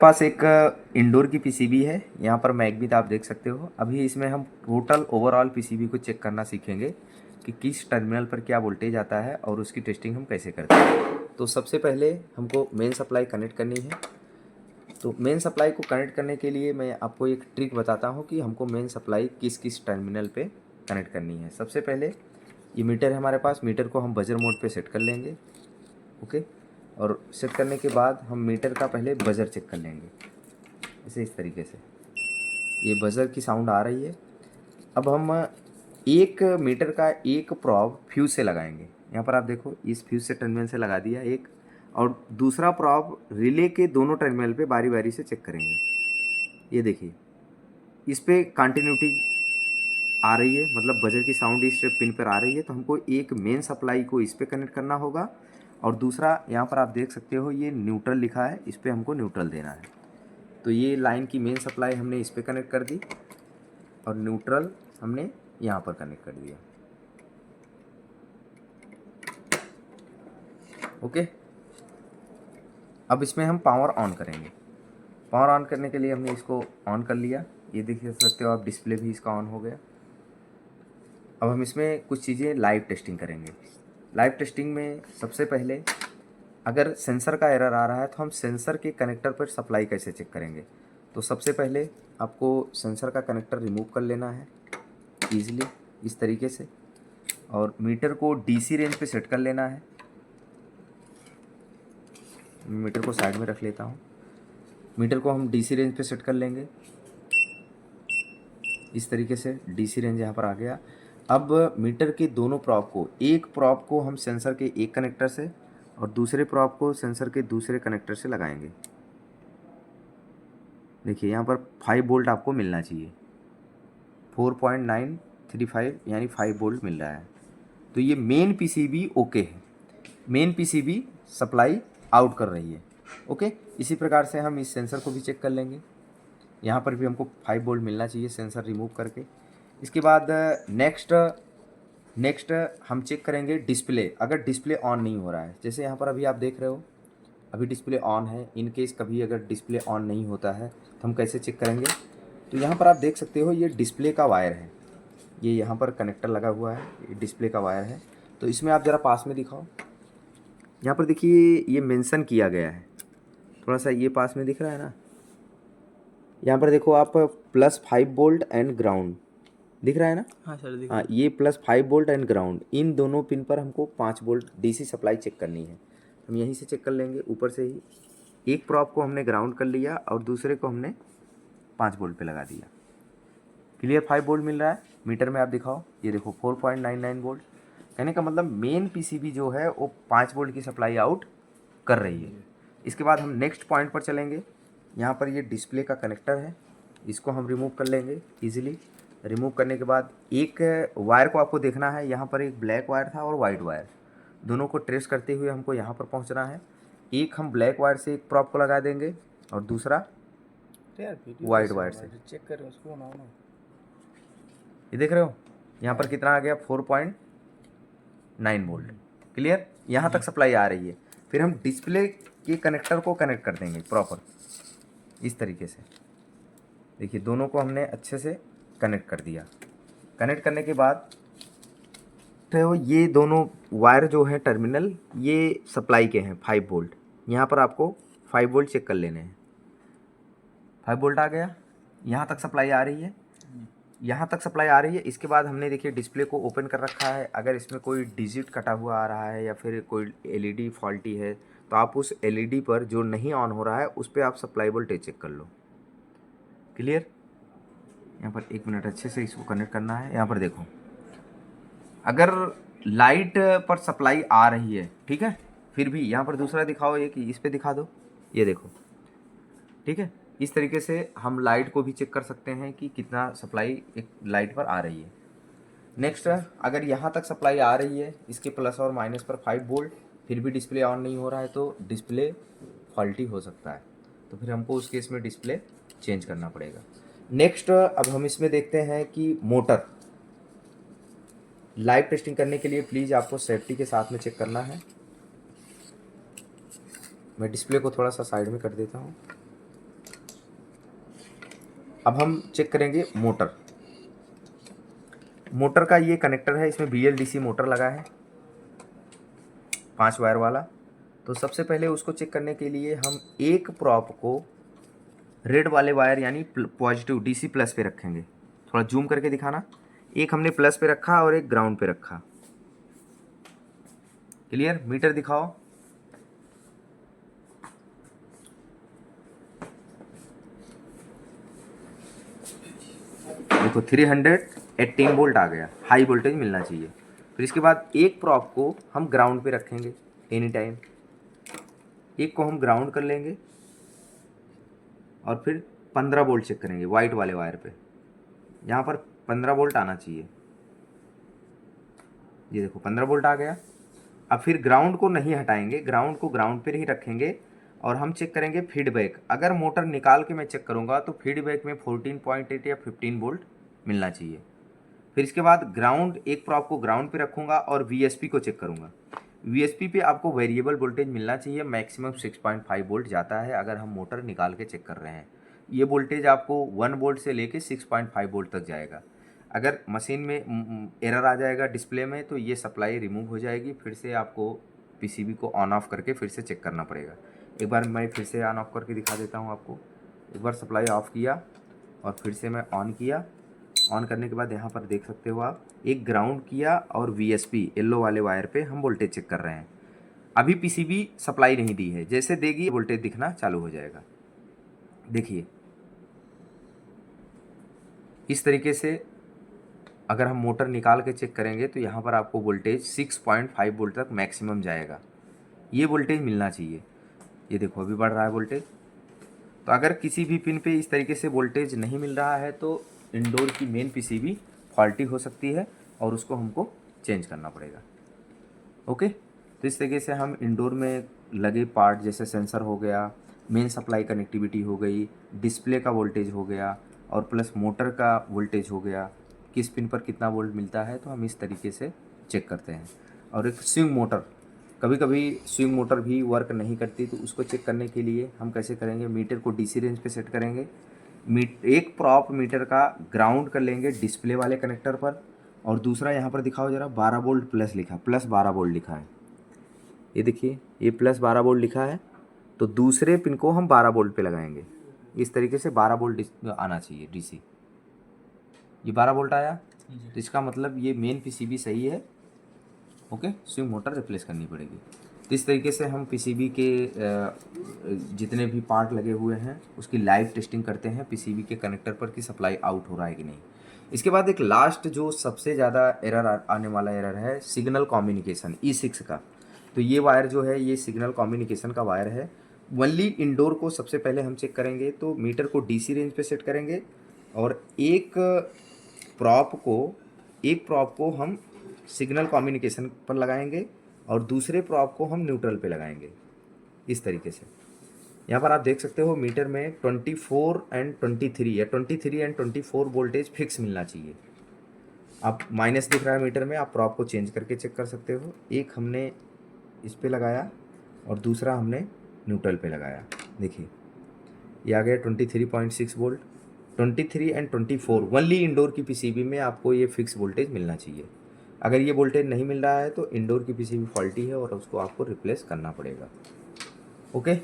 पास एक इंडोर की पीसीबी है, यहाँ पर मैक भी आप देख सकते हो। अभी इसमें हम टोटल ओवरऑल पीसीबी को चेक करना सीखेंगे कि किस टर्मिनल पर क्या वोल्टेज आता है और उसकी टेस्टिंग हम कैसे करते हैं। तो सबसे पहले हमको मेन सप्लाई कनेक्ट करनी है। तो मेन सप्लाई को कनेक्ट करने के लिए मैं आपको एक ट्रिक बताता हूँ कि हमको मेन सप्लाई किस किस टर्मिनल पे कनेक्ट करनी है। सबसे पहले ये मीटर है हमारे पास, मीटर को हम बजर मोड पे सेट कर लेंगे। ओके, और सेट करने के बाद हम मीटर का पहले बजर चेक कर लेंगे, ऐसे इस तरीके से। ये बजर की साउंड आ रही है। अब हम एक मीटर का एक प्रॉब फ्यूज से लगाएंगे। यहाँ पर आप देखो, इस फ्यूज से टर्मिनल से लगा दिया एक, और दूसरा प्रॉब रिले के दोनों टर्मिनल पे बारी बारी से चेक करेंगे। ये देखिए, इस पे कंटिन्यूटी आ रही है, मतलब बजर की साउंड इस पिन पर आ रही है। तो हमको एक मेन सप्लाई को इस पे कनेक्ट करना होगा, और दूसरा यहाँ पर आप देख सकते हो ये न्यूट्रल लिखा है, इस पे हमको न्यूट्रल देना है। तो ये लाइन की मेन सप्लाई हमने इस पे कनेक्ट कर दी और न्यूट्रल हमने यहाँ पर कनेक्ट कर दिया। ओके, अब इसमें हम पावर ऑन करेंगे। पावर ऑन करने के लिए हमने इसको ऑन कर लिया, ये देख सकते हो आप, डिस्प्ले भी इसका ऑन हो गया। अब हम इसमें कुछ चीज़ें लाइव टेस्टिंग करेंगे। लाइव टेस्टिंग में सबसे पहले अगर सेंसर का एरर आ रहा है तो हम सेंसर के कनेक्टर पर सप्लाई कैसे चेक करेंगे। तो सबसे पहले आपको सेंसर का कनेक्टर रिमूव कर लेना है ईजिली इस तरीके से, और मीटर को डीसी रेंज पे सेट कर लेना है। मीटर को साइड में रख लेता हूँ। मीटर को हम डीसी रेंज पे सेट कर लेंगे इस तरीके से। डीसी रेंज यहाँ पर आ गया। अब मीटर के दोनों प्रॉब को, एक प्रॉब को हम सेंसर के एक कनेक्टर से और दूसरे प्रॉब को सेंसर के दूसरे कनेक्टर से लगाएंगे। देखिए यहाँ पर 5 वोल्ट आपको मिलना चाहिए, 4.935 यानी 5 वोल्ट मिल रहा है। तो ये मेन पीसीबी ओके है, मेन पीसीबी सप्लाई आउट कर रही है। ओके, इसी प्रकार से हम इस सेंसर को भी चेक कर लेंगे। यहाँ पर भी हमको 5 वोल्ट मिलना चाहिए सेंसर रिमूव करके। इसके बाद नेक्स्ट हम चेक करेंगे डिस्प्ले। अगर डिस्प्ले ऑन नहीं हो रहा है, जैसे यहाँ पर अभी आप देख रहे हो, अभी डिस्प्ले ऑन है। इन केस कभी अगर डिस्प्ले ऑन नहीं होता है तो हम कैसे चेक करेंगे। तो यहाँ पर आप देख सकते हो ये डिस्प्ले का वायर है, ये यहाँ पर कनेक्टर लगा हुआ है, ये डिस्प्ले का वायर है। तो इसमें आप ज़रा पास में दिखाओ, यहाँ पर देखिए ये मेंशन किया गया है, थोड़ा सा ये पास में दिख रहा है ना। यहाँ पर देखो आप, +5 वोल्ट एंड ग्राउंड दिख रहा है ना। हाँ सर, दिख हाँ, रहा है। ये +5 वोल्ट एंड ग्राउंड, इन दोनों पिन पर हमको 5 वोल्ट डीसी सप्लाई चेक करनी है। हम यहीं से चेक कर लेंगे ऊपर से ही। एक प्रॉप को हमने ग्राउंड कर लिया और दूसरे को हमने 5 वोल्ट पे लगा दिया। क्लियर, 5 वोल्ट मिल रहा है। मीटर में आप दिखाओ, ये देखो 4.99 वोल्ट। कहने का मतलब मेन पीसीबी जो है वो 5 वोल्ट की सप्लाई आउट कर रही है। इसके बाद हम नेक्स्ट पॉइंट पर चलेंगे। यहाँ पर ये डिस्प्ले का कनेक्टर है, इसको हम रिमूव कर लेंगे इजीली। रिमूव करने के बाद एक वायर को आपको देखना है, यहाँ पर एक ब्लैक वायर था और वाइट वायर, दोनों को ट्रेस करते हुए हमको यहाँ पर पहुँचना है। एक हम ब्लैक वायर से एक प्रॉप को लगा देंगे और दूसरा यार वीडियो वाइट कैसे वायर हो रहा से। है? चेक करें उसको ना ना। ये देख रहे हो यहाँ पर कितना आ गया, 4.9 वोल्ट। क्लियर, यहाँ तक सप्लाई आ रही है। फिर हम डिस्प्ले के कनेक्टर को कनेक्ट कर देंगे प्रॉपर इस तरीके से। देखिए दोनों को हमने अच्छे से कनेक्ट कर दिया। कनेक्ट करने के बाद तो ये दोनों वायर जो हैं टर्मिनल, ये सप्लाई के हैं 5 वोल्ट। यहाँ पर आपको 5 वोल्ट चेक कर लेने हैं। 5 वोल्ट आ गया, यहाँ तक सप्लाई आ रही है, यहाँ तक सप्लाई आ रही है। इसके बाद हमने देखिए डिस्प्ले को ओपन कर रखा है। अगर इसमें कोई डिजिट कटा हुआ आ रहा है या फिर कोई एलईडी फॉल्टी है तो आप उस एलईडी पर जो नहीं ऑन हो रहा है उस पर आप सप्लाई वोल्टेज चेक कर लो। क्लियर, यहाँ पर 1 मिनट अच्छे से इसको कनेक्ट करना है। यहाँ पर देखो, अगर लाइट पर सप्लाई आ रही है, ठीक है, फिर भी यहाँ पर दूसरा दिखाओ, ये कि इस पर दिखा दो, ये देखो, ठीक है। इस तरीके से हम लाइट को भी चेक कर सकते हैं कि कितना सप्लाई एक लाइट पर आ रही है। नेक्स्ट, अगर यहाँ तक सप्लाई आ रही है इसके प्लस और माइनस पर 5 वोल्ट, फिर भी डिस्प्ले ऑन नहीं हो रहा है तो डिस्प्ले फॉल्टी हो सकता है। तो फिर हमको उस केस में डिस्प्ले चेंज करना पड़ेगा। नेक्स्ट, अब हम इसमें देखते हैं कि मोटर लाइव टेस्टिंग करने के लिए प्लीज़ आपको सेफ्टी के साथ में चेक करना है। मैं डिस्प्ले को थोड़ा सा साइड में कर देता हूँ। अब हम चेक करेंगे मोटर। मोटर का ये कनेक्टर है, इसमें BLDC मोटर लगा है 5 वायर वाला। तो सबसे पहले उसको चेक करने के लिए हम एक प्रॉप को रेड वाले वायर यानी पॉजिटिव DC प्लस पे रखेंगे। थोड़ा जूम करके दिखाना। एक हमने प्लस पे रखा और एक ग्राउंड पे रखा। क्लियर? मीटर दिखाओ। देखो 318 वोल्ट आ गया, हाई वोल्टेज मिलना चाहिए। फिर इसके बाद एक प्रॉप को हम ग्राउंड पे रखेंगे एनी टाइम, एक को हम ग्राउंड कर लेंगे और फिर 15 वोल्ट चेक करेंगे वाइट वाले वायर पे। यहाँ पर 15 वोल्ट आना चाहिए। ये देखो 15 वोल्ट आ गया। अब फिर ग्राउंड को नहीं हटाएंगे, ग्राउंड को ग्राउंड पर ही रखेंगे और हम चेक करेंगे फीडबैक। अगर मोटर निकाल के मैं चेक करूँगा तो फीडबैक में 14.8 या 15 वोल्ट मिलना चाहिए। फिर इसके बाद ग्राउंड, एक प्रॉप को ग्राउंड पे रखूँगा और VSP को चेक करूँगा। VSP पे आपको वेरिएबल वोल्टेज मिलना चाहिए, मैक्सिमम 6.5 वोल्ट जाता है अगर हम मोटर निकाल के चेक कर रहे हैं। ये वोल्टेज आपको 1 वोल्ट से लेके 6.5 वोल्ट तक जाएगा। अगर मशीन में एरर आ जाएगा डिस्प्ले में तो ये सप्लाई रिमूव हो जाएगी, फिर से आपको PCB को ऑन ऑफ करके फिर से चेक करना पड़ेगा। एक बार मैं फिर से ऑन ऑफ करके दिखा देता हूँ आपको। एक बार सप्लाई ऑफ किया और फिर से मैं ऑन किया। ऑन करने के बाद यहाँ पर देख सकते हो आप, एक ग्राउंड किया और VSP येलो वाले वायर पे हम वोल्टेज चेक कर रहे हैं। अभी PCB सप्लाई नहीं दी है, जैसे देगी वोल्टेज दिखना चालू हो जाएगा। देखिए इस तरीके से अगर हम मोटर निकाल के चेक करेंगे तो यहाँ पर आपको वोल्टेज 6.5 वोल्ट तक मैक्सिमम जाएगा। ये वोल्टेज मिलना चाहिए। ये देखो अभी बढ़ रहा है वोल्टेज। तो अगर किसी भी पिन पे इस तरीके से वोल्टेज नहीं मिल रहा है तो इंडोर की मेन PCB फॉल्टी हो सकती है और उसको हमको चेंज करना पड़ेगा। ओके, तो इस तरीके से हम इंडोर में लगे पार्ट जैसे सेंसर हो गया, मेन सप्लाई कनेक्टिविटी हो गई, डिस्प्ले का वोल्टेज हो गया और प्लस मोटर का वोल्टेज हो गया, किस पिन पर कितना वोल्ट मिलता है, तो हम इस तरीके से चेक करते हैं। और एक स्विंग मोटर, कभी कभी स्विंग मोटर भी वर्क नहीं करती तो उसको चेक करने के लिए हम कैसे करेंगे, मीटर को DC रेंज पे सेट करेंगे। एक प्रॉप मीटर का ग्राउंड कर लेंगे डिस्प्ले वाले कनेक्टर पर और दूसरा यहाँ पर दिखाओ जरा, 12 वोल्ट प्लस लिखा, प्लस 12 वोल्ट लिखा है। ये देखिए ये प्लस 12 वोल्ट लिखा है, तो दूसरे पिन को हम 12 वोल्ट पे लगाएंगे। इस तरीके से 12 वोल्ट आना चाहिए DC। ये 12 वोल्ट आया तो इसका मतलब ये मेन PCB सही है। ओके, स्विंग मोटर रिप्लेस करनी पड़ेगी। तो इस तरीके से हम PCB के जितने भी पार्ट लगे हुए हैं उसकी लाइव टेस्टिंग करते हैं PCB के कनेक्टर पर कि सप्लाई आउट हो रहा है कि नहीं। इसके बाद एक लास्ट जो सबसे ज़्यादा एरर आने वाला एरर है सिग्नल कम्युनिकेशन E6 का। तो ये वायर जो है ये सिग्नल कम्युनिकेशन का वायर है। ओनली इंडोर को सबसे पहले हम चेक करेंगे, तो मीटर को DC रेंज पे सेट करेंगे और एक प्रॉप को हम सिग्नल कम्युनिकेशन पर लगाएंगे और दूसरे प्रॉप को हम न्यूट्रल पे लगाएंगे। इस तरीके से यहाँ पर आप देख सकते हो मीटर में 24 एंड 23 या 23 एंड 24 वोल्टेज फिक्स मिलना चाहिए। आप माइनस दिख रहा है मीटर में, आप प्रॉप को चेंज करके चेक कर सकते हो। एक हमने इस पे लगाया और दूसरा हमने न्यूट्रल पे लगाया। देखिए ये आ गया 23.6 वोल्ट। 23 एंड 24 ओनली इंडोर की PCB में आपको ये फिक्स वोल्टेज मिलना चाहिए। अगर ये वोल्टेज नहीं मिल रहा है तो इंडोर की PCB फॉल्टी है और उसको आपको रिप्लेस करना पड़ेगा। ओके।